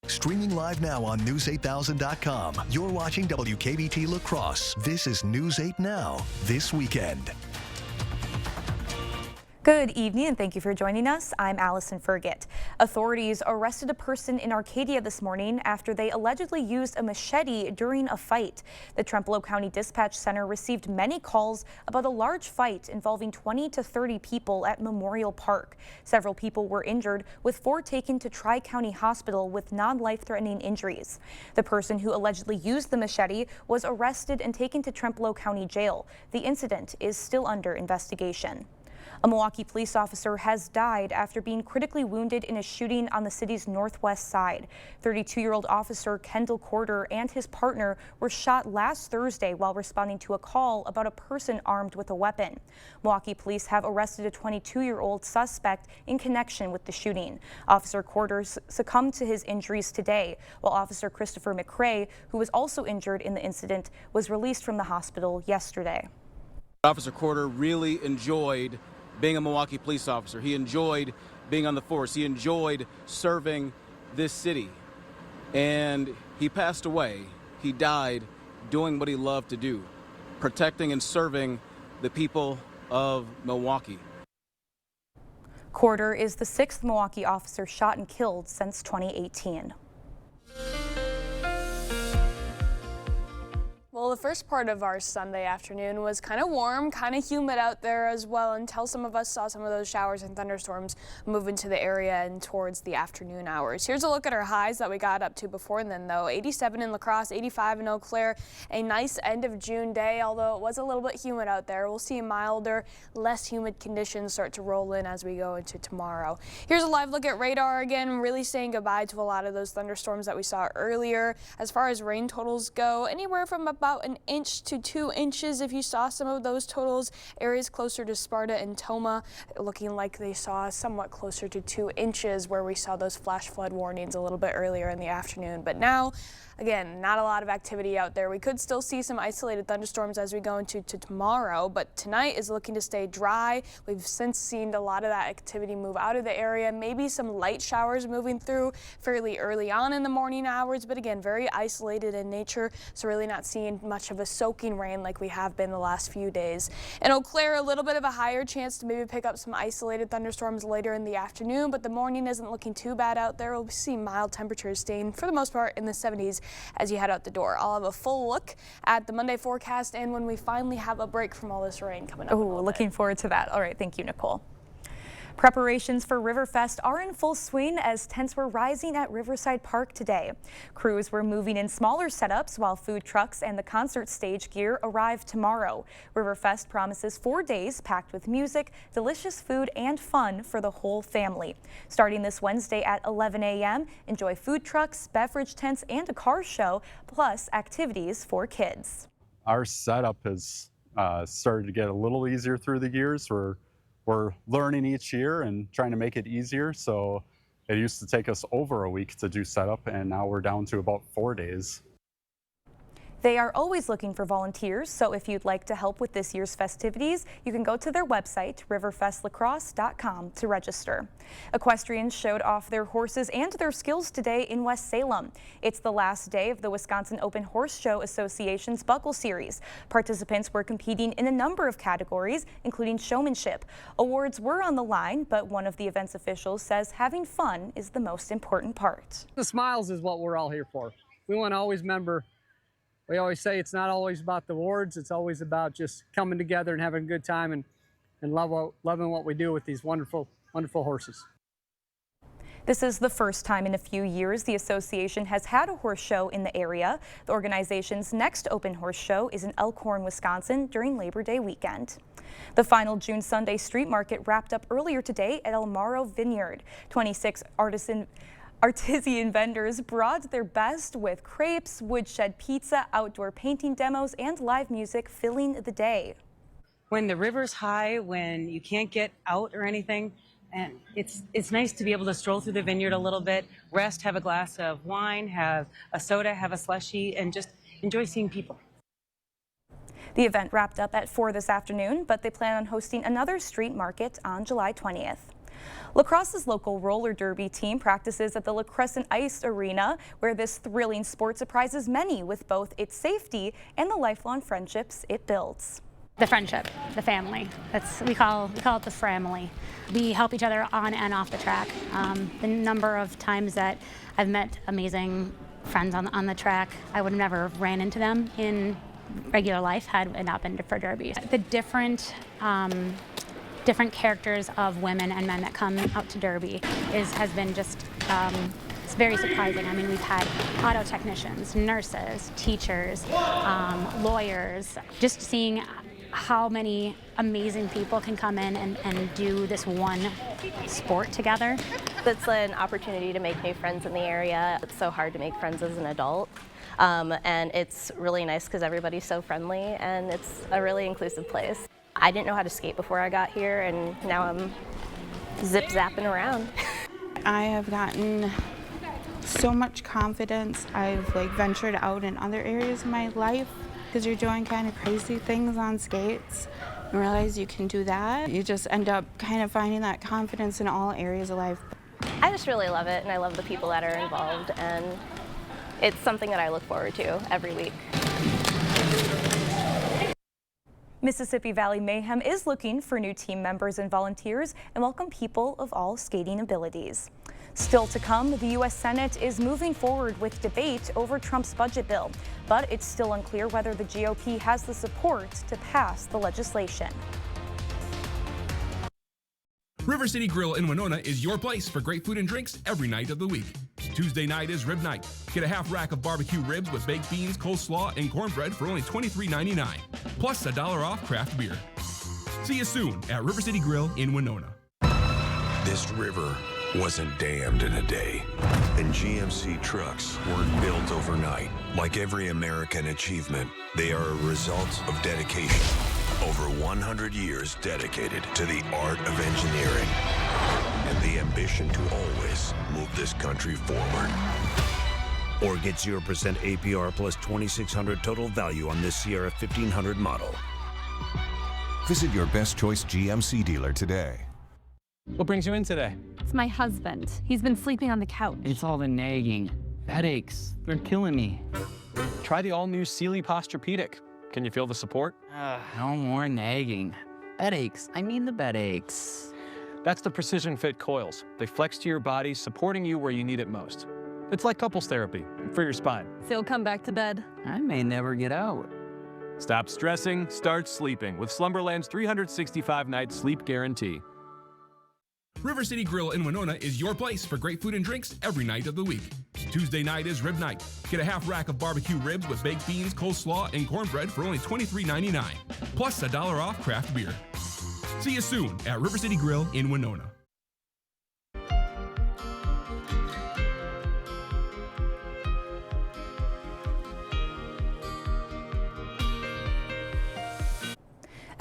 Streaming live now on News8000.com. You're watching WKBT La Crosse. This is News 8 Now, this weekend. Good evening and thank you for joining us. I'm Allison Fergit. Authorities arrested a person in Arcadia this morning after they allegedly used a machete during a fight. The Trempealeau County Dispatch Center received many calls about a large fight involving 20 to 30 people at Memorial Park. Several people were injured, with 4 taken to Tri-County Hospital with non-life-threatening injuries. The person who allegedly used the machete was arrested and taken to Trempealeau County Jail. The incident is still under investigation. A Milwaukee police officer has died after being critically wounded in a shooting on the city's northwest side. 32-year-old officer Kendall Corder and his partner were shot last Thursday while responding to a call about a person armed with a weapon. Milwaukee police have arrested a 22-year-old suspect in connection with the shooting. Officer Corder succumbed to his injuries today, while Officer Christopher McRae, who was also injured in the incident, was released from the hospital yesterday. Officer Corder really enjoyed being a Milwaukee police officer. He enjoyed being on the force. He enjoyed serving this city. And he passed away. He died doing what he loved to do, protecting and serving the people of Milwaukee. Corder is the 6th Milwaukee officer shot and killed since 2018. Well, the first part of our Sunday afternoon was kind of warm, kind of humid out there as well, until some of us saw some of those showers and thunderstorms move into the area and towards the afternoon hours. Here's a look at our highs that we got up to before then, though. 87 in La Crosse, 85 in Eau Claire. A nice end of June day, although it was a little bit humid out there. We'll see milder, less humid conditions start to roll in as we go into tomorrow. Here's a live look at radar again, really saying goodbye to a lot of those thunderstorms that we saw earlier. As far as rain totals go, anywhere from about 1 inch to 2 inches. If you saw some of those totals, areas closer to Sparta and Tomah looking like they saw somewhat closer to 2 inches, where we saw those flash flood warnings a little bit earlier in the afternoon. But now, again, not a lot of activity out there. We could still see some isolated thunderstorms as we go into tomorrow, but tonight is looking to stay dry. We've since seen a lot of that activity move out of the area. Maybe some light showers moving through fairly early on in the morning hours, but again, very isolated in nature, so really not seeing much of a soaking rain like we have been the last few days. In Eau Claire, a little bit of a higher chance to maybe pick up some isolated thunderstorms later in the afternoon, but the morning isn't looking too bad out there. We'll see mild temperatures staying for the most part in the 70s as you head out the door. I'll have a full look at the Monday forecast and when we finally have a break from all this rain coming up. Oh, looking forward to that. All right, thank you, Nicole. Preparations for Riverfest are in full swing as tents were rising at Riverside Park today. Crews were moving in smaller setups while food trucks and the concert stage gear arrive tomorrow. Riverfest promises 4 days packed with music, delicious food, and fun for the whole family. Starting this Wednesday at 11 a.m., enjoy food trucks, beverage tents, and a car show, plus activities for kids. Our setup has started to get a little easier through the years. We're learning each year and trying to make it easier. So it used to take us over a week to do setup, and now we're down to about 4 days. They are always looking for volunteers, so if you'd like to help with this year's festivities, you can go to their website, riverfestlacrosse.com, to register. Equestrians showed off their horses and their skills today in West Salem. It's the last day of the Wisconsin Open Horse Show Association's Buckle Series. Participants were competing in a number of categories, including showmanship. Awards were on the line, but one of the event's officials says having fun is the most important part. The smiles is what we're all here for. We want to always remember. We always say it's not always about the awards, it's always about just coming together and having a good time and loving what we do with these wonderful, wonderful horses. This is the first time in a few years the association has had a horse show in the area. The organization's next open horse show is in Elkhorn, Wisconsin during Labor Day weekend. The final June Sunday street market wrapped up earlier today at El Morro Vineyard. 26 artisan vendors brought their best with crepes, woodshed pizza, outdoor painting demos, and live music filling the day. When the river's high, when you can't get out or anything, and it's nice to be able to stroll through the vineyard a little bit, rest, have a glass of wine, have a soda, have a slushie, and just enjoy seeing people. The event wrapped up at 4 this afternoon, but they plan on hosting another street market on July 20th. Lacrosse's local roller derby team practices at the La Crescent Ice Arena, where this thrilling sport surprises many with both its safety and the lifelong friendships it builds. The friendship, the family. We call it the family. We help each other on and off the track. The number of times that I've met amazing friends on the track, I would have never ran into them in regular life had it not been for derby. The different characters of women and men that come out to derby has been just it's very surprising. I mean, we've had auto technicians, nurses, teachers, lawyers. Just seeing how many amazing people can come in and do this one sport together. It's an opportunity to make new friends in the area. It's so hard to make friends as an adult. And it's really nice because everybody's so friendly and it's a really inclusive place. I didn't know how to skate before I got here, and now I'm zip-zapping around. I have gotten so much confidence. I've ventured out in other areas of my life because you're doing kind of crazy things on skates and realize you can do that. You just end up kind of finding that confidence in all areas of life. I just really love it, and I love the people that are involved, and it's something that I look forward to every week. Mississippi Valley Mayhem is looking for new team members and volunteers and welcome people of all skating abilities. Still to come, the U.S. Senate is moving forward with debate over Trump's budget bill, but it's still unclear whether the GOP has the support to pass the legislation. River City Grill in Winona is your place for great food and drinks every night of the week. Tuesday night is rib night. Get a half rack of barbecue ribs with baked beans, coleslaw, and cornbread for only $23.99, plus $1 off craft beer. See you soon at River City Grill in Winona. This river wasn't dammed in a day, and GMC trucks weren't built overnight. Like every American achievement, they are a result of dedication. Over 100 years dedicated to the art of engineering and the ambition to always move this country forward. Or get 0% APR plus $2,600 total value on this Sierra 1500 model. Visit your best choice GMC dealer today. What brings you in today? It's my husband. He's been sleeping on the couch. It's all the nagging. Headaches. They're killing me. Try the all-new Sealy Posturepedic. Can you feel the support? No more nagging. Headaches. I mean the bed aches. That's the Precision Fit coils. They flex to your body, supporting you where you need it most. It's like couples therapy for your spine. So you'll come back to bed? I may never get out. Stop stressing, start sleeping with Slumberland's 365-night sleep guarantee. River City Grill in Winona is your place for great food and drinks every night of the week. Tuesday night is rib night. Get a half rack of barbecue ribs with baked beans, coleslaw, and cornbread for only $23.99, plus $1 off craft beer. See you soon at River City Grill in Winona.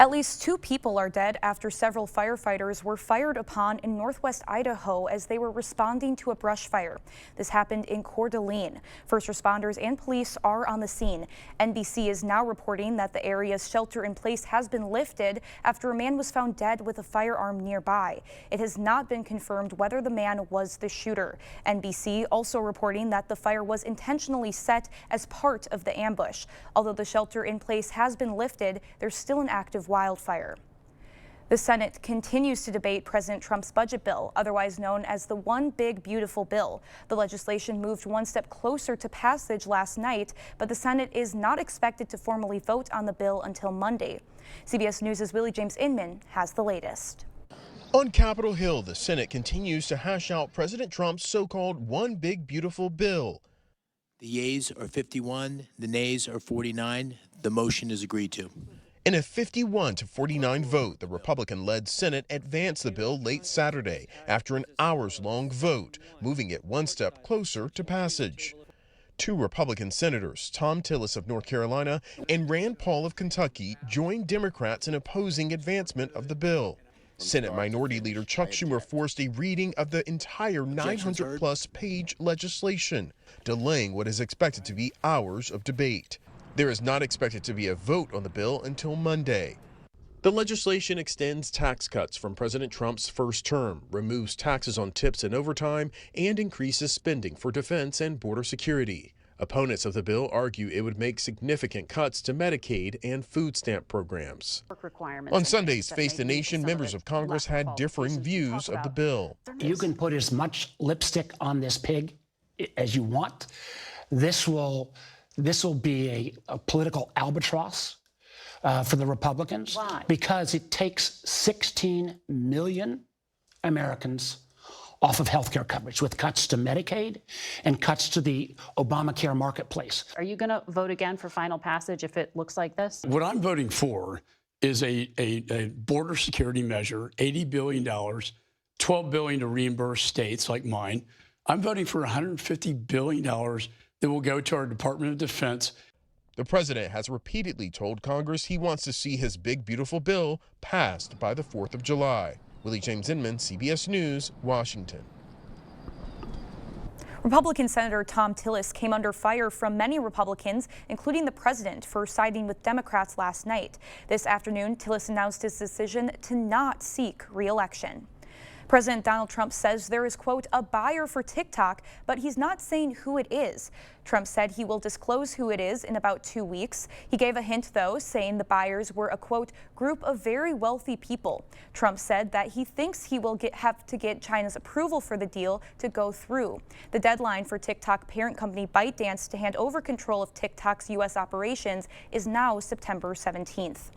At least 2 people are dead after several firefighters were fired upon in northwest Idaho as they were responding to a brush fire. This happened in Coeur d'Alene. First responders and police are on the scene. NBC is now reporting that the area's shelter-in-place has been lifted after a man was found dead with a firearm nearby. It has not been confirmed whether the man was the shooter. NBC also reporting that the fire was intentionally set as part of the ambush. Although the shelter-in-place has been lifted, there's still an active wildfire. The Senate continues to debate President Trump's budget bill, otherwise known as the One Big Beautiful Bill. The legislation moved one step closer to passage last night, but the Senate is not expected to formally vote on the bill until Monday. CBS News' Willie James Inman has the latest. On Capitol Hill, the Senate continues to hash out President Trump's so-called One Big Beautiful Bill. The yeas are 51, the nays are 49. The motion is agreed to. In a 51-49 vote, the Republican-led Senate advanced the bill late Saturday after an hours-long vote, moving it one step closer to passage. 2 Republican senators, Tom Tillis of North Carolina and Rand Paul of Kentucky, joined Democrats in opposing advancement of the bill. Senate Minority Leader Chuck Schumer forced a reading of the entire 900-plus page legislation, delaying what is expected to be hours of debate. There is not expected to be a vote on the bill until Monday. The legislation extends tax cuts from President Trump's first term, removes taxes on tips and overtime, and increases spending for defense and border security. Opponents of the bill argue it would make significant cuts to Medicaid and food stamp programs. On Sunday's Face the Nation, members of Congress had differing views of the bill. You can put as much lipstick on this pig as you want. This will be a political albatross for the Republicans. Why? Because it takes 16 million Americans off of health care coverage with cuts to Medicaid and cuts to the Obamacare marketplace. Are you going to vote again for final passage if it looks like this? What I'm voting for is a border security measure, $80 billion, $12 billion to reimburse states like mine. I'm voting for $150 billion that will go to our Department of Defense. The president has repeatedly told Congress he wants to see his big, beautiful bill passed by the 4th of July. Willie James Inman, CBS News, Washington. Republican Senator Thom Tillis came under fire from many Republicans, including the president, for siding with Democrats last night. This afternoon, Tillis announced his decision to not seek re-election. President Donald Trump says there is, quote, a buyer for TikTok, but he's not saying who it is. Trump said he will disclose who it is in about 2 weeks. He gave a hint, though, saying the buyers were a, quote, group of very wealthy people. Trump said that he thinks he will have to get China's approval for the deal to go through. The deadline for TikTok parent company ByteDance to hand over control of TikTok's U.S. operations is now September 17th.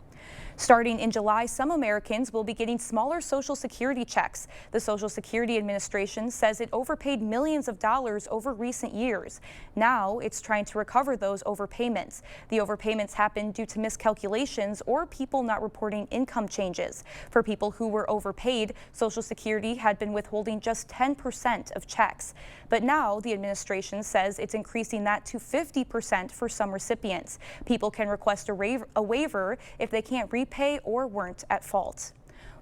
Starting in July, some Americans will be getting smaller Social Security checks. The Social Security Administration says it overpaid millions of dollars over recent years. Now it's trying to recover those overpayments. The overpayments happened due to miscalculations or people not reporting income changes. For people who were overpaid, Social Security had been withholding just 10% of checks. But now the administration says it's increasing that to 50% for some recipients. People can request a waiver if they can't repay or weren't at fault.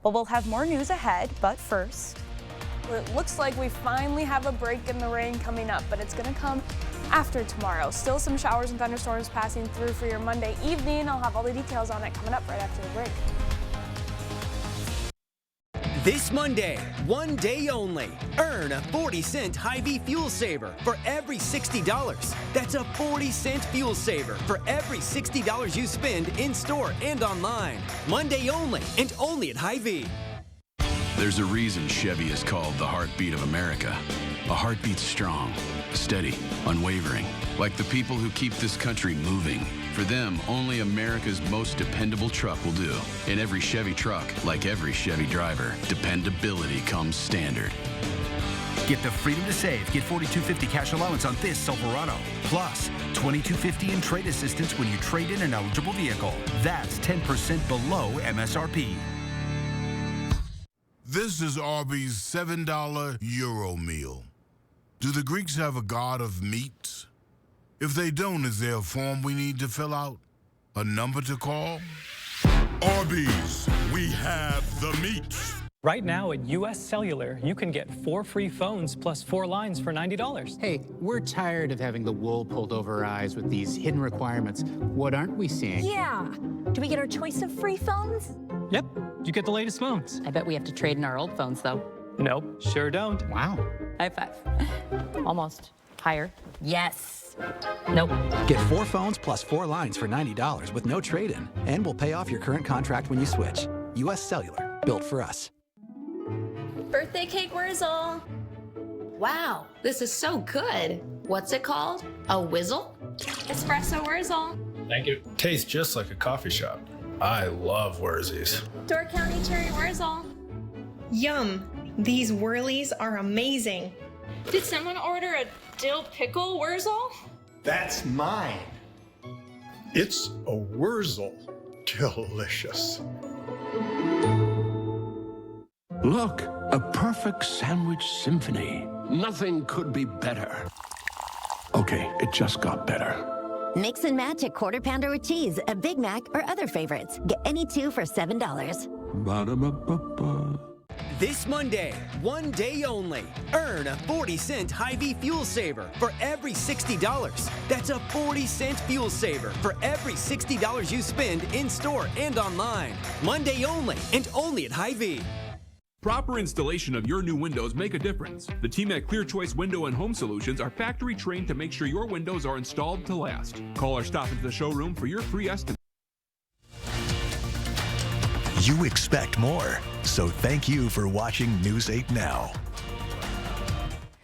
Well, we'll have more news ahead, but first. Well, it looks like we finally have a break in the rain coming up, but it's going to come after tomorrow. Still some showers and thunderstorms passing through for your Monday evening. I'll have all the details on it coming up right after the break. This Monday, one day only, earn a 40-cent Hy-Vee fuel saver for every $60. That's a 40-cent fuel saver for every $60 you spend in-store and online. Monday only, and only at Hy-Vee. There's a reason Chevy is called the heartbeat of America. A heartbeat strong, steady, unwavering, like the people who keep this country moving. For them, only America's most dependable truck will do. In every Chevy truck, like every Chevy driver, dependability comes standard. Get the freedom to save. Get $4,250 cash allowance on this Silverado. Plus, $2,250 in trade assistance when you trade in an eligible vehicle. That's 10% below MSRP. This is Arby's $7 Euro meal. Do the Greeks have a god of meat? If they don't, is there a form we need to fill out? A number to call? Arby's, we have the meat. Right now at US Cellular, you can get 4 free phones plus 4 lines for $90. Hey, we're tired of having the wool pulled over our eyes with these hidden requirements. What aren't we seeing? Yeah. Do we get our choice of free phones? Yep, you get the latest phones. I bet we have to trade in our old phones, though. Nope, sure don't. Wow. High five. Almost. Higher. Yes. Nope. Get 4 phones plus 4 lines for $90 with no trade-in. And we'll pay off your current contract when you switch. US Cellular, built for us. Birthday cake Wurzel. Wow, this is so good. What's it called? A Whizzle? Espresso Wurzel. Thank you. Tastes just like a coffee shop. I love Wurzies. Door County Cherry Wurzel. Yum. These whirlies are amazing. Did someone order a dill pickle Wurzel? That's mine. It's a Wurzel. Delicious. Look, a perfect sandwich symphony. Nothing could be better. Okay, it just got better. Mix and match a Quarter Pounder with cheese, a Big Mac, or other favorites. Get any 2 for $7. Ba-da-ba-ba-ba. This Monday, one day only, earn a 40-cent Hy-Vee fuel saver for every $60. That's a 40-cent fuel saver for every $60 you spend in-store and online. Monday only, and only at Hy-Vee. Proper installation of your new windows make a difference. The team at Clear Choice Window and Home Solutions are factory trained to make sure your windows are installed to last. Call or stop into the showroom for your free estimate. You expect more, so thank you for watching News 8 Now.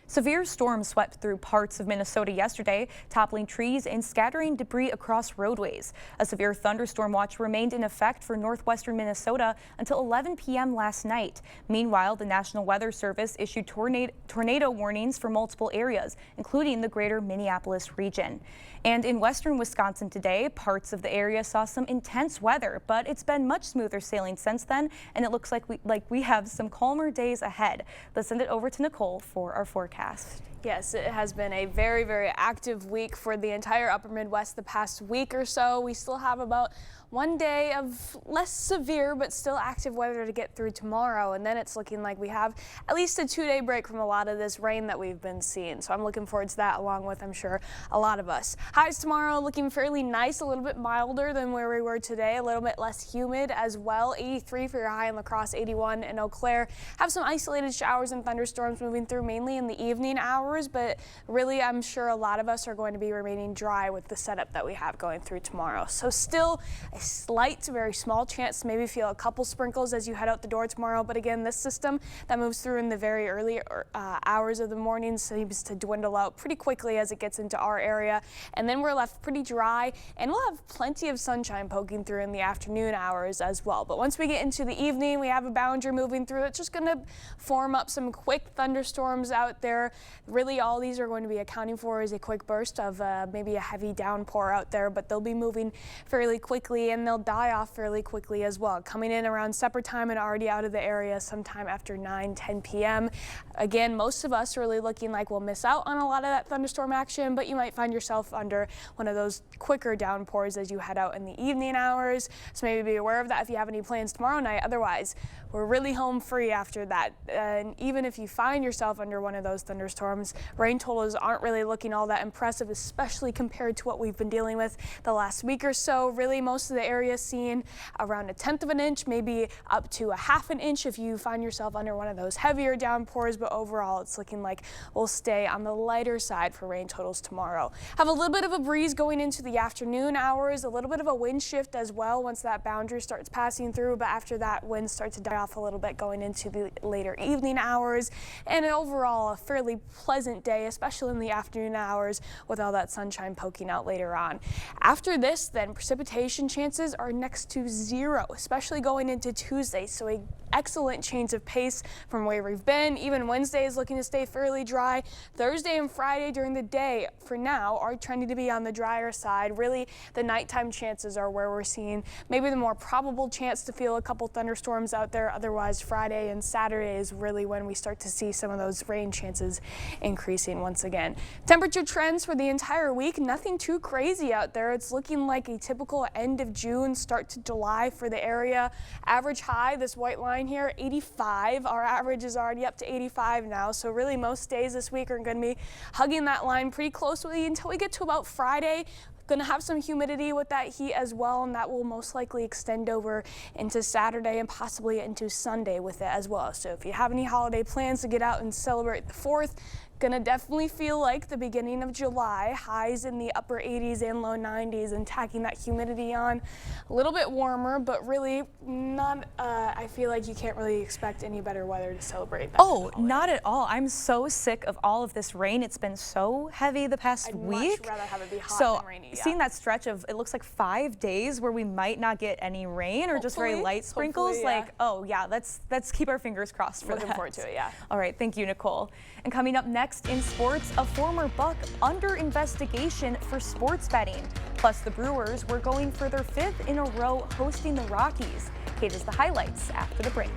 Severe storms swept through parts of Minnesota yesterday, toppling trees and scattering debris across roadways. A severe thunderstorm watch remained in effect for northwestern Minnesota until 11 p.m. last night. Meanwhile, the National Weather Service issued tornado warnings for multiple areas, including the greater Minneapolis region. And in western Wisconsin today, parts of the area saw some intense weather, but it's been much smoother sailing since then, and it looks like we have some calmer days ahead. Let's send it over to Nicole for our forecast. Yes, it has been a very, very active week for the entire upper Midwest the past week or so. We still have about one day of less severe but still active weather to get through tomorrow, and then it's looking like we have at least a 2-day break from a lot of this rain that we've been seeing. So I'm looking forward to that, along with, I'm sure, a lot of us. Highs tomorrow looking fairly nice, a little bit milder than where we were today, a little bit less humid as well. 83 for your high in La Crosse, 81 in Eau Claire. Have some isolated showers and thunderstorms moving through mainly in the evening hours, but really I'm sure a lot of us are going to be remaining dry with the setup that we have going through tomorrow. So still a slight to very small chance to maybe feel a couple sprinkles as you head out the door tomorrow, but again, this system that moves through in the very early hours of the morning seems to dwindle out pretty quickly as it gets into our area, and then we're left pretty dry, and we'll have plenty of sunshine poking through in the afternoon hours as well. But once we get into the evening, we have a boundary moving through. It's just going to form up some quick thunderstorms out there. Really all these are going to be accounting for is a quick burst of maybe a heavy downpour out there, but they'll be moving fairly quickly and they'll die off fairly quickly as well, coming in around supper time and already out of the area sometime after 9-10 p.m. Again, most of us are really looking like we'll miss out on a lot of that thunderstorm action, but you might find yourself under one of those quicker downpours as you head out in the evening hours. So maybe be aware of that if you have any plans tomorrow night. Otherwise, we're really home free after that. And even if you find yourself under one of those thunderstorms, rain totals aren't really looking all that impressive, especially compared to what we've been dealing with the last week or so. Really, most of the area seeing around 1/10 of an inch, maybe up to 1/2 an inch if you find yourself under one of those heavier downpours, but overall it's looking like we'll stay on the lighter side for rain totals tomorrow. Have a little bit of a breeze going into the afternoon hours, a little bit of a wind shift as well once that boundary starts passing through, but after that winds start to die off a little bit going into the later evening hours, and overall a fairly pleasant day, especially in the afternoon hours with all that sunshine poking out later on. After this, then precipitation chances are next to zero, especially going into Tuesday, so a excellent change of pace from where we've been. Even Wednesday is looking to stay fairly dry. Thursday and Friday during the day for now are trending to be on the drier side. Really, the nighttime chances are where we're seeing maybe the more probable chance to feel a couple thunderstorms out there. Otherwise, Friday and Saturday is really when we start to see some of those rain chances increasing once again. Temperature trends for the entire week, nothing too crazy out there. It's looking like a typical end of June, start to July for the area. Average high, this white line here, 85. Our average is already up to 85 now, so really most days this week are going to be hugging that line pretty closely until we get to about Friday. Going to have some humidity with that heat as well, and that will most likely extend over into Saturday and possibly into Sunday with it as well. So if you have any holiday plans to get out and celebrate the 4th, gonna definitely feel like the beginning of July. Highs in the upper 80s and low 90s, and tacking that humidity on. A little bit warmer, but really not, I feel like you can't really expect any better weather to celebrate that. Oh, not at all. I'm so sick of all of this rain. It's been so heavy the past week. I'd much rather have it be hot than rainy. Yeah. Seeing that stretch of, it looks like 5 days where we might not get any rain or just very light sprinkles, yeah. like, oh yeah, let's keep our fingers crossed for that. Looking forward to it, yeah. All right, thank you, Nicole. And coming up next in sports, a former Buck under investigation for sports betting. Plus, the Brewers were going for their 5th in a row hosting the Rockies. Kate has the highlights after the break.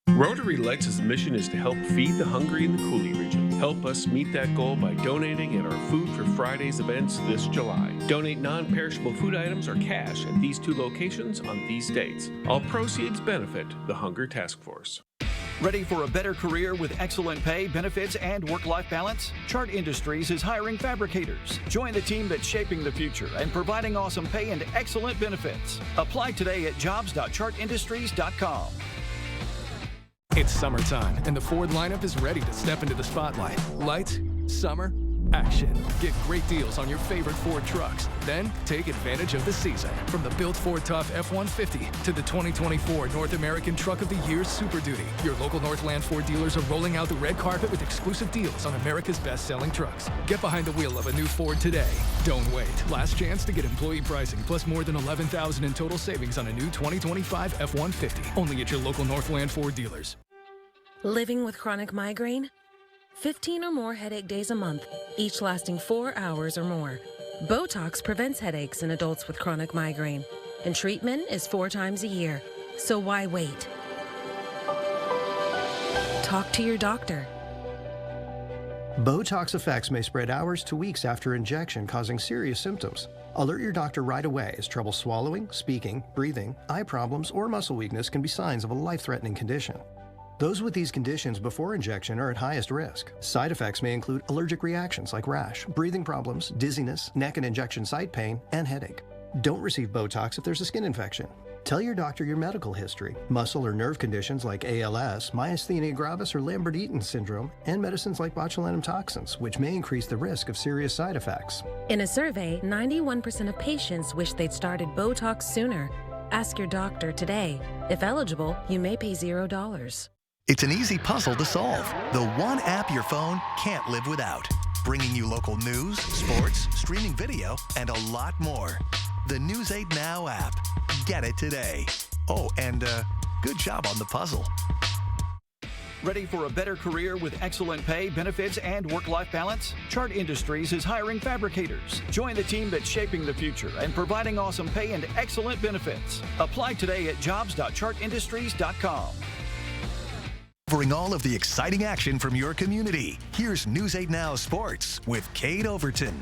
Rotary Lex's mission is to help feed the hungry in the Coulee region. Help us meet that goal by donating at our Food for Fridays events this July. Donate non-perishable food items or cash at these 2 locations on these dates. All proceeds benefit the Hunger Task Force. Ready for a better career with excellent pay, benefits, and work-life balance? Chart Industries is hiring fabricators. Join the team that's shaping the future and providing awesome pay and excellent benefits. Apply today at jobs.chartindustries.com. It's summertime, and the Ford lineup is ready to step into the spotlight. Lights, summer, action. Get great deals on your favorite Ford trucks. Then, take advantage of the season. From the built Ford Tough F-150 to the 2024 North American Truck of the Year Super Duty, your local Northland Ford dealers are rolling out the red carpet with exclusive deals on America's best-selling trucks. Get behind the wheel of a new Ford today. Don't wait. Last chance to get employee pricing, plus more than $11,000 in total savings on a new 2025 F-150. Only at your local Northland Ford dealers. Living with chronic migraine? 15 or more headache days a month, each lasting 4 hours or more. Botox prevents headaches in adults with chronic migraine, and treatment is 4 times a year. So why wait? Talk to your doctor. Botox effects may spread hours to weeks after injection, causing serious symptoms. Alert your doctor right away, as trouble swallowing, speaking, breathing, eye problems, or muscle weakness can be signs of a life-threatening condition. Those with these conditions before injection are at highest risk. Side effects may include allergic reactions like rash, breathing problems, dizziness, neck and injection site pain, and headache. Don't receive Botox if there's a skin infection. Tell your doctor your medical history, muscle or nerve conditions like ALS, myasthenia gravis, or Lambert-Eaton syndrome, and medicines like botulinum toxins, which may increase the risk of serious side effects. In a survey, 91% of patients wish they'd started Botox sooner. Ask your doctor today. If eligible, you may pay $0. It's an easy puzzle to solve. The one app your phone can't live without. Bringing you local news, sports, streaming video, and a lot more. The News 8 Now app. Get it today. Oh, and good job on the puzzle. Ready for a better career with excellent pay, benefits, and work-life balance? Chart Industries is hiring fabricators. Join the team that's shaping the future and providing awesome pay and excellent benefits. Apply today at jobs.chartindustries.com. Covering all of the exciting action from your community. Here's News 8 Now Sports with Kate Overton.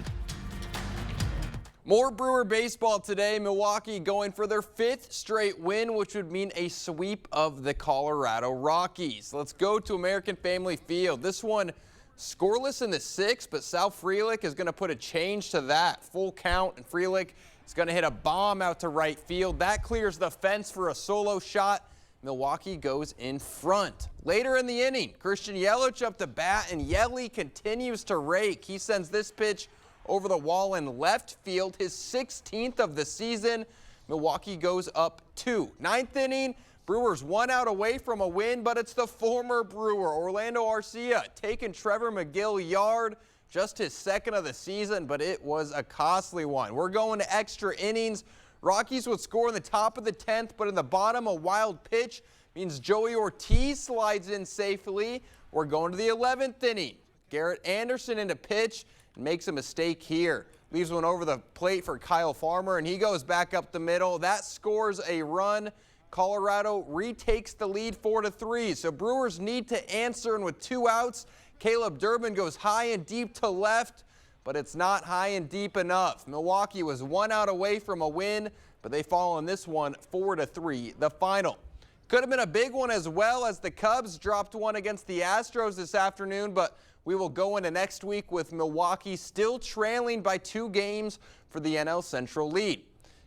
More Brewer baseball today. Milwaukee going for their 5th straight win, which would mean a sweep of the Colorado Rockies. Let's go to American Family Field. This one scoreless in the 6th, but Sal Frelick is going to put a change to that. Full count, and Frelick is going to hit a bomb out to right field. That clears the fence for a solo shot. Milwaukee goes in front. Later in the inning, Christian Yelich up to bat, and Yelly continues to rake. He sends this pitch over the wall in left field, his 16th of the season. Milwaukee goes up 2. 9th inning, Brewers 1 out away from a win, but it's the former Brewer, Orlando Arcia, taking Trevor McGill yard. Just his 2nd of the season, but it was a costly one. We're going to extra innings. Rockies would score in the top of the 10th, but in the bottom, a wild pitch means Joey Ortiz slides in safely. We're going to the 11th inning. Garrett Anderson into pitch and makes a mistake here. Leaves one over the plate for Kyle Farmer, and he goes back up the middle. That scores a run. Colorado retakes the lead 4-3. So Brewers need to answer, and with 2 outs, Caleb Durbin goes high and deep to left, but it's not high and deep enough. Milwaukee was 1 out away from a win, but they fall on this one 4-3, the final. Could have been a big one as well, as the Cubs dropped one against the Astros this afternoon, but we will go into next week with Milwaukee still trailing by 2 games for the NL Central lead.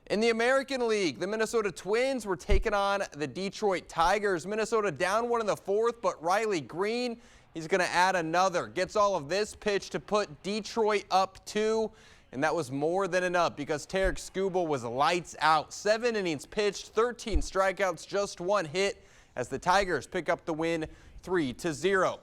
In the American League, the Minnesota Twins were taking on the Detroit Tigers. Minnesota down 1 in the 4th, but Riley Green, he's going to add another. Gets all of this pitch to put Detroit up 2, and that was more than enough because Tarek Skubal was lights out. 7 innings pitched, 13 strikeouts, just 1 hit as the Tigers pick up the win 3-0.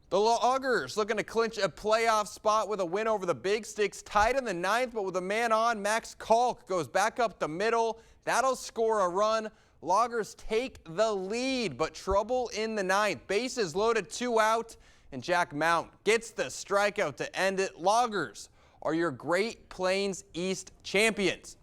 The Loggers looking to clinch a playoff spot with a win over the Big Sticks. Tied in the 9th, but with a man on, Max Kalk goes back up the middle. That'll score a run. Loggers take the lead, but trouble in the 9th. Bases loaded, 2 out, and Jack Mount gets the strikeout to end it. Loggers are your Great Plains East champions.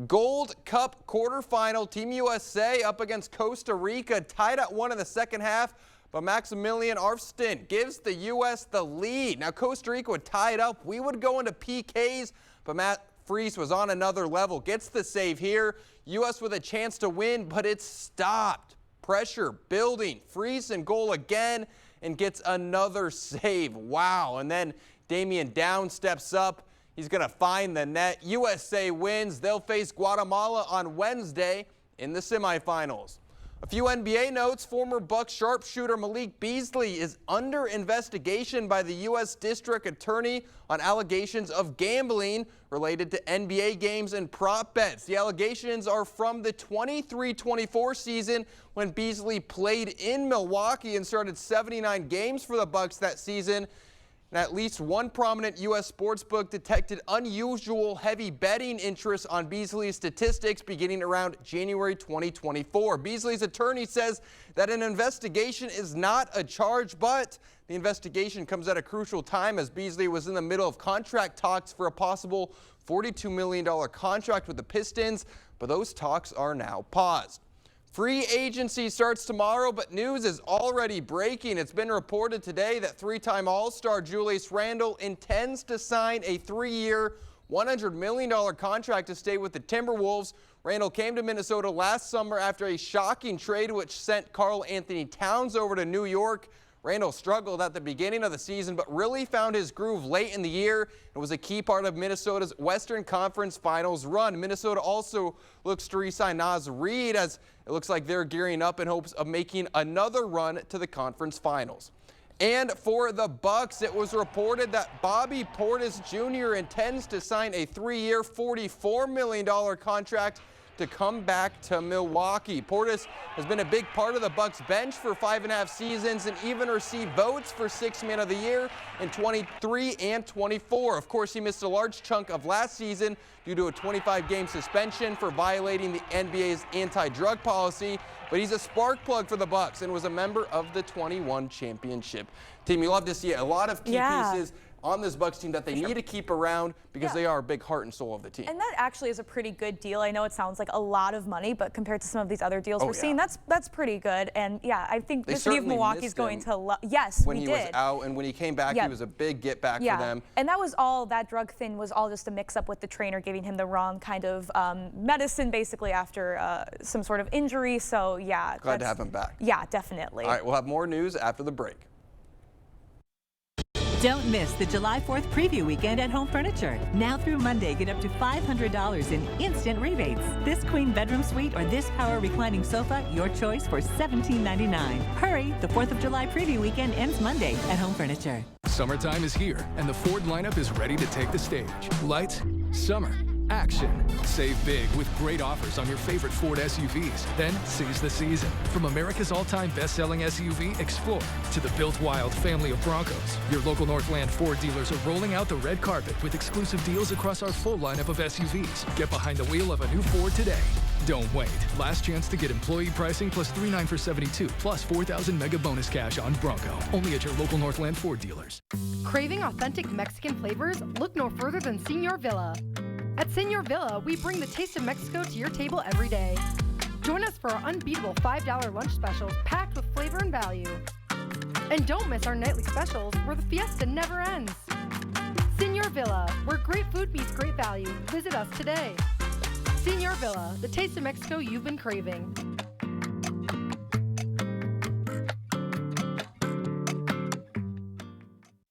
Gold Cup quarterfinal, Team USA up against Costa Rica, tied at 1 in the 2nd half. but Maximilian Arfsten gives the U.S. the lead. Now, Costa Rica would tie it up. We would go into PKs, but Matt Freese was on another level. Gets the save here. U.S. with a chance to win, but it's stopped. Pressure building. Freese in goal again and gets another save. Wow. And then Damian Downs steps up. He's going to find the net. USA wins. They'll face Guatemala on Wednesday in the semifinals. A few NBA notes. Former Bucks sharpshooter Malik Beasley is under investigation by the U.S. District Attorney on allegations of gambling related to NBA games and prop bets. The allegations are from the 23-24 season when Beasley played in Milwaukee and started 79 games for the Bucks that season. And at least one prominent U.S. sportsbook detected unusual heavy betting interest on Beasley's statistics beginning around January 2024. Beasley's attorney says that an investigation is not a charge, but the investigation comes at a crucial time as Beasley was in the middle of contract talks for a possible $42 million contract with the Pistons, but those talks are now paused. Free agency starts tomorrow, but news is already breaking. It's been reported today that three-time All-Star Julius Randle intends to sign a 3-year, $100 million contract to stay with the Timberwolves. Randle came to Minnesota last summer after a shocking trade which sent Karl Anthony Towns over to New York. Randle struggled at the beginning of the season, but really found his groove late in the year and was a key part of Minnesota's Western Conference Finals run. Minnesota also looks to re-sign Naz Reid as it looks like they're gearing up in hopes of making another run to the conference finals. And for the Bucks, it was reported that Bobby Portis Jr. intends to sign a 3-year, $44 million contract to come back to Milwaukee. Portis has been a big part of the Bucks bench for 5.5 seasons and even received votes for Sixth Man of the Year in 23 and 24. Of course, he missed a large chunk of last season due to a 25-game suspension for violating the NBA's anti-drug policy, but he's a spark plug for the Bucks and was a member of the 21 championship team. You love to see a lot of key pieces on this Bucks team that they need to keep around because they are a big heart and soul of the team. And that actually is a pretty good deal. I know it sounds like a lot of money, but compared to some of these other deals we're seeing, that's pretty good. And yeah, I think the city of Milwaukee is going to love. Yes, when he was out, and when he came back, he was a big get back for them. And that was all, that drug thing was all just a mix up with the trainer giving him the wrong kind of medicine basically after some sort of injury. So yeah. Glad to have him back. Yeah, definitely. All right, we'll have more news after the break. Don't miss the July 4th preview weekend at Home Furniture. Now through Monday, get up to $500 in instant rebates. This queen bedroom suite or this power reclining sofa, your choice for $17.99. Hurry, the 4th of July preview weekend ends Monday at Home Furniture. Summertime is here, and the Ford lineup is ready to take the stage. Lights, summer, action. Save big with great offers on your favorite Ford SUVs. Then seize the season. From America's all-time best-selling SUV, Explorer, to the built wild family of Broncos, your local Northland Ford dealers are rolling out the red carpet with exclusive deals across our full lineup of SUVs. Get behind the wheel of a new Ford today. Don't wait. Last chance to get employee pricing plus $3,900 for 72 plus $4,000 mega bonus cash on Bronco. Only at your local Northland Ford dealers. Craving authentic Mexican flavors? Look no further than Señor Villa. At Señor Villa, we bring the taste of Mexico to your table every day. Join us for our unbeatable $5 lunch specials packed with flavor and value. And don't miss our nightly specials where the fiesta never ends. Señor Villa, where great food meets great value. Visit us today. Señor Villa, the taste of Mexico you've been craving.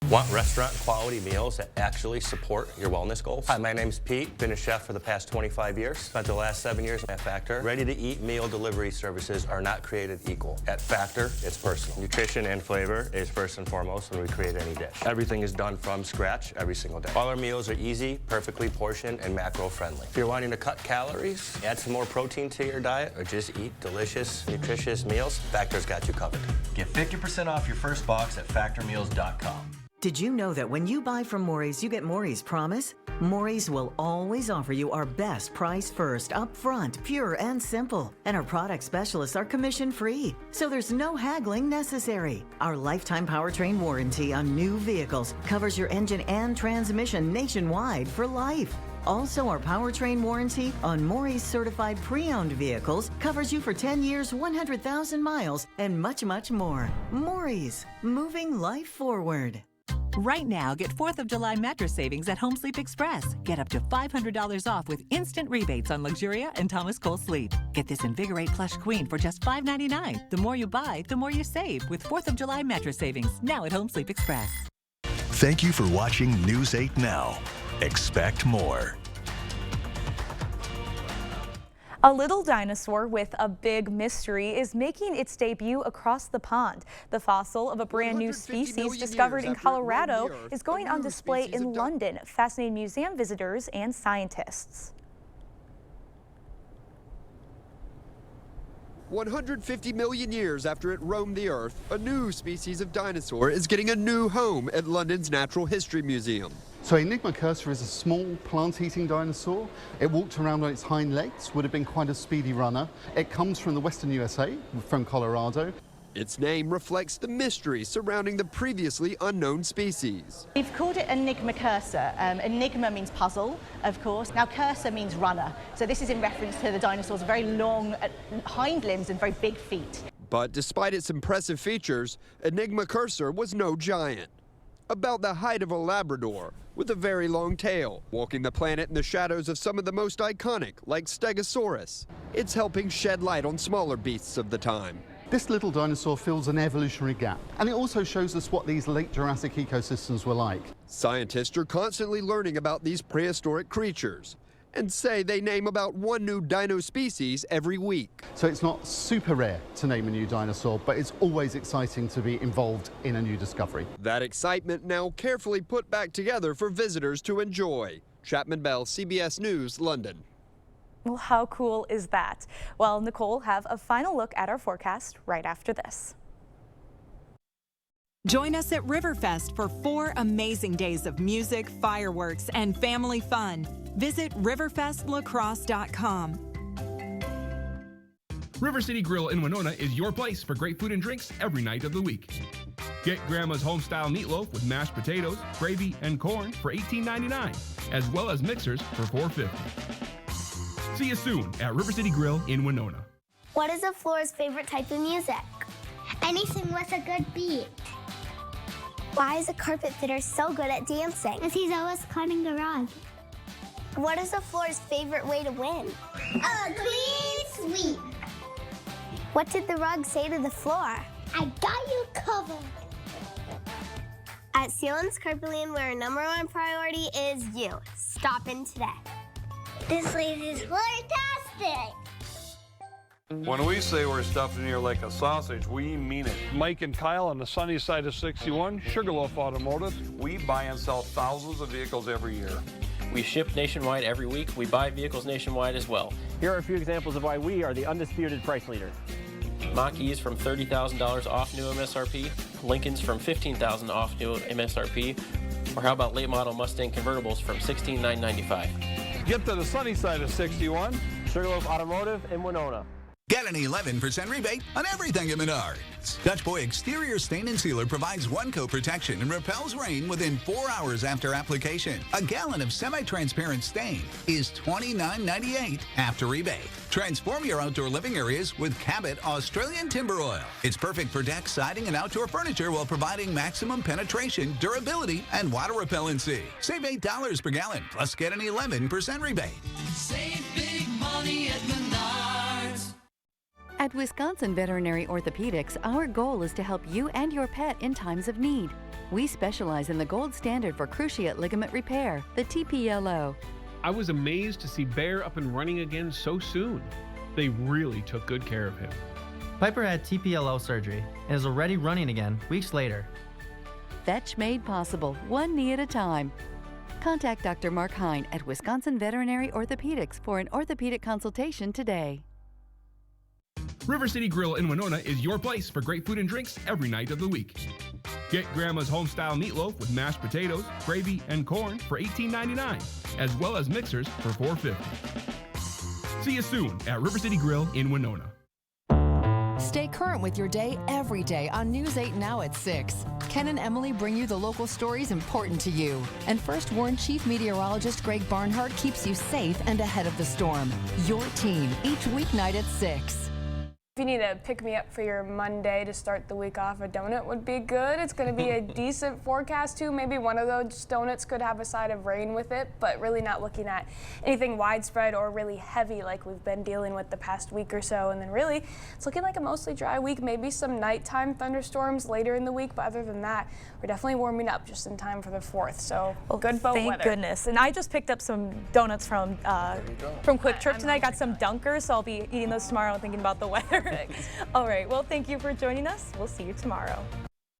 Want restaurant quality meals that actually support your wellness goals? Hi, my name's Pete. Been a chef for the past 25 years. Spent the last 7 years at Factor. Ready-to-eat meal delivery services are not created equal. At Factor, it's personal. Nutrition and flavor is first and foremost when we create any dish. Everything is done from scratch every single day. All our meals are easy, perfectly portioned, and macro-friendly. If you're wanting to cut calories, add some more protein to your diet, or just eat delicious, nutritious meals, Factor's got you covered. Get 50% off your first box at factormeals.com. Did you know that when you buy from Maury's, you get Maury's Promise? Maury's will always offer you our best price first, upfront, pure and simple. And our product specialists are commission-free, so there's no haggling necessary. Our lifetime powertrain warranty on new vehicles covers your engine and transmission nationwide for life. Also, our powertrain warranty on Maury's certified pre-owned vehicles covers you for 10 years, 100,000 miles, and much, much more. Maury's, moving life forward. Right now, get 4th of July mattress savings at Home Sleep Express. Get up to $500 off with instant rebates on Luxuria and Thomas Cole Sleep. Get this Invigorate Plush Queen for just $5.99. The more you buy, the more you save with 4th of July mattress savings, now at Home Sleep Express. Thank you for watching News 8 Now. Expect more. A little dinosaur with a big mystery is making its debut across the pond. The fossil of a brand new species discovered in Colorado is going on display in London, fascinating museum visitors and scientists. 150 million years after it roamed the Earth, a new species of dinosaur is getting a new home at London's Natural History Museum. So Enigma cursor is a small plant-eating dinosaur. It walked around on its hind legs, would have been quite a speedy runner. It comes from the western USA, from Colorado. Its name reflects the mystery surrounding the previously unknown species. We've called it Enigma cursor. Enigma means puzzle, of course. Now cursor means runner. So this is in reference to the dinosaur's very long hind limbs and very big feet. But despite its impressive features, Enigma cursor was no giant. About the height of a Labrador, with a very long tail, walking the planet in the shadows of some of the most iconic, like Stegosaurus. It's helping shed light on smaller beasts of the time. This little dinosaur fills an evolutionary gap, and it also shows us what these late Jurassic ecosystems were like. Scientists are constantly learning about these prehistoric creatures and say they name about one new dino species every week. So it's not super rare to name a new dinosaur, but it's always exciting to be involved in a new discovery. That excitement now carefully put back together for visitors to enjoy. Chapman Bell, CBS News, London. Well, how cool is that? Well, Nicole will have a final look at our forecast right after this. Join us at Riverfest for 4 amazing days of music, fireworks, and family fun. Visit riverfestlacrosse.com. River City Grill in Winona is your place for great food and drinks every night of the week. Get Grandma's home-style meatloaf with mashed potatoes, gravy, and corn for $18.99, as well as mixers for $4.50. See you soon at River City Grill in Winona. What is a floor's favorite type of music? Anything with a good beat. Why is a carpet fitter so good at dancing? Because he's always climbing the rug. What is a floor's favorite way to win? A clean sweep. What did the rug say to the floor? I got you covered. At Sealand's Carpetland, our #1 priority is you. Stop in today. This place is fantastic. When we say we're stuffing here like a sausage, we mean it. Mike and Kyle on the sunny side of 61, Sugarloaf Automotive. We buy and sell thousands of vehicles every year. We ship nationwide every week. We buy vehicles nationwide as well. Here are a few examples of why we are the undisputed price leader. Mach-E's from $30,000 off new MSRP. Lincoln's from $15,000 off new MSRP. Or how about late model Mustang convertibles from $16,995. Get to the sunny side of 61, Sugarloaf Automotive in Winona. Get an 11% rebate on everything at Menards. Dutch Boy Exterior Stain and Sealer provides one-coat protection and repels rain within 4 hours after application. A gallon of semi-transparent stain is $29.98 after rebate. Transform your outdoor living areas with Cabot Australian Timber Oil. It's perfect for deck, siding, and outdoor furniture while providing maximum penetration, durability, and water repellency. Save $8 per gallon, plus get an 11% rebate. Save big money at Menards. At Wisconsin Veterinary Orthopedics, our goal is to help you and your pet in times of need. We specialize in the gold standard for cruciate ligament repair, the TPLO. I was amazed to see Bear up and running again so soon. They really took good care of him. Piper had TPLO surgery and is already running again weeks later. Fetch made possible, one knee at a time. Contact Dr. Mark Hine at Wisconsin Veterinary Orthopedics for an orthopedic consultation today. River City Grill in Winona is your place for great food and drinks every night of the week. Get Grandma's home-style meatloaf with mashed potatoes, gravy, and corn for $18.99, as well as mixers for $4.50. See you soon at River City Grill in Winona. Stay current with your day every day on News 8 Now at 6. Ken and Emily bring you the local stories important to you. And First Warn Chief Meteorologist Greg Barnhart keeps you safe and ahead of the storm. Your team, each weeknight at 6. If you need to pick me up for your Monday to start the week off, a donut would be good. It's going to be a decent forecast too. Maybe one of those donuts could have a side of rain with it, but really not looking at anything widespread or really heavy like we've been dealing with the past week or so. And then really, it's looking like a mostly dry week, maybe some nighttime thunderstorms later in the week, but other than that, we're definitely warming up just in time for the 4th. So good boat weather. Thank goodness. And I just picked up some donuts from Quick Trip tonight. Got some Dunkers, so I'll be eating those tomorrow and thinking about the weather. All right, well, thank you for joining us. We'll see you tomorrow.